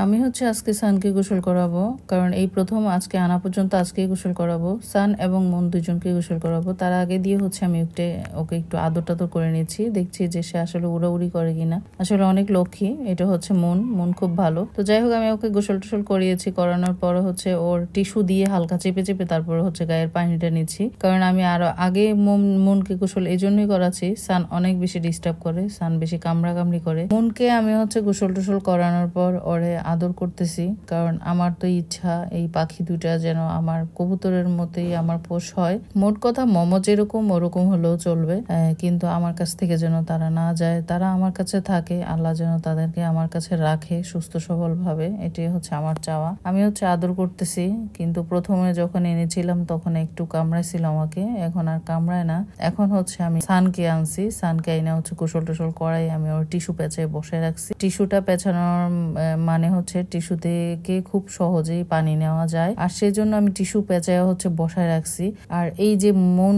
আমি আজকে সানকে গোসল করাবো, কারণ এই প্রথম আজকে আনা পর্যন্ত আজকেই গোসল করাবো। সান এবং মন দুজনকে গোসল করাবো। তার আগে দিয়ে আমি ওকে একটু আদর টাদর করে নিচ্ছি, দেখছি যে সে আসলে উড়াউড়ি করে কিনা। আসলে অনেক লক্ষ্মী। এটা মন মন খুব ভালো। তো যাই হোক, আমি ওকে গোসল টোসল করিয়েছি। করানোর পর ওর টিস্যু দিয়ে হালকা চেপে চেপে তারপর গায়ের পানিটা নিচ্ছি, কারণ আমি আরো আগে মনকে গোসল এই জন্যই করাচ্ছি। সান অনেক বেশি ডিস্টার্ব করে, সান বেশি কামড়াকামড়ি করে। মনকে আমি গোসল টোসল করানোর পর ওরে আদর করতেছি, কারণ আমার তো ইচ্ছা এই পাখি দুটা যেন আমার কবুতরের মতোই আমার পোষ হয়। মোট কথা মমো যেরকম ওরকম হলেও চলবে, কিন্তু আমার কাছ থেকে যেন তারা না যায়, তারা আমার কাছে থাকে। আল্লাহ যেন তাদেরকে আমার কাছে রাখে সুস্থ সবল ভাবে, এটাই আমার চাওয়া। আমি আদর করতেছি, কিন্তু প্রথমে যখন এনেছিলাম তখন একটু কামড়াইছিল আমাকে, এখন আর কামড়ায় না। এখন আমি সানকে আনছি, সানকে আইনা গোসল টোসল করাই আমি ওর টিস্যু পেঁচায় বসে রাখছি। টিস্যুটা পেঁচানোর মানে টিস্যু থেকে খুব সহজেই পানি নেওয়া যায়, আর সেজন্য আমি টিস্যু পেঁচায় বসায় রাখছি। আর এই যে মন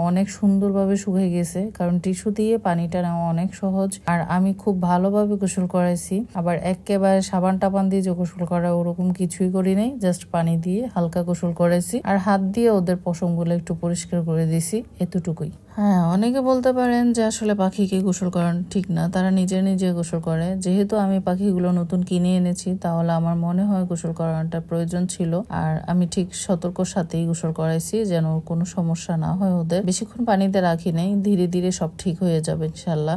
অনেক সুন্দরভাবে শুকিয়ে গেছে, কারণ টিস্যু দিয়ে পানিটা নেওয়া অনেক সহজ। আর আমি খুব ভালোভাবে গোসল করাইছি, আবার একেবারে সাবান টাবান দিয়ে যে গোসল করা ওরকম কিছুই করি নাই, জাস্ট পানি দিয়ে হালকা গোসল করাইছি, আর হাত দিয়ে ওদের পশমগুলো একটু পরিষ্কার করে দিছি, এতটুকুই। হ্যাঁ, অনেকে বলতে পারেন যে আসলে পাখিকে গোসল করানো ঠিক না, তারা নিজে নিজে গোসল করে। যেহেতু আমি পাখিগুলো নতুন কিনে এনেছি, তাহলে আমার মনে হয় গোসল করানোটা প্রয়োজন ছিল। আর আমি ঠিক সতর্কর সাথেই গোসল করাইছি, যেন কোনো সমস্যা না হয় ওদের। বেশিক্ষণ পানিতে রাখি নাই, ধীরে ধীরে সব ঠিক হয়ে যাবে ইনশাল্লাহ।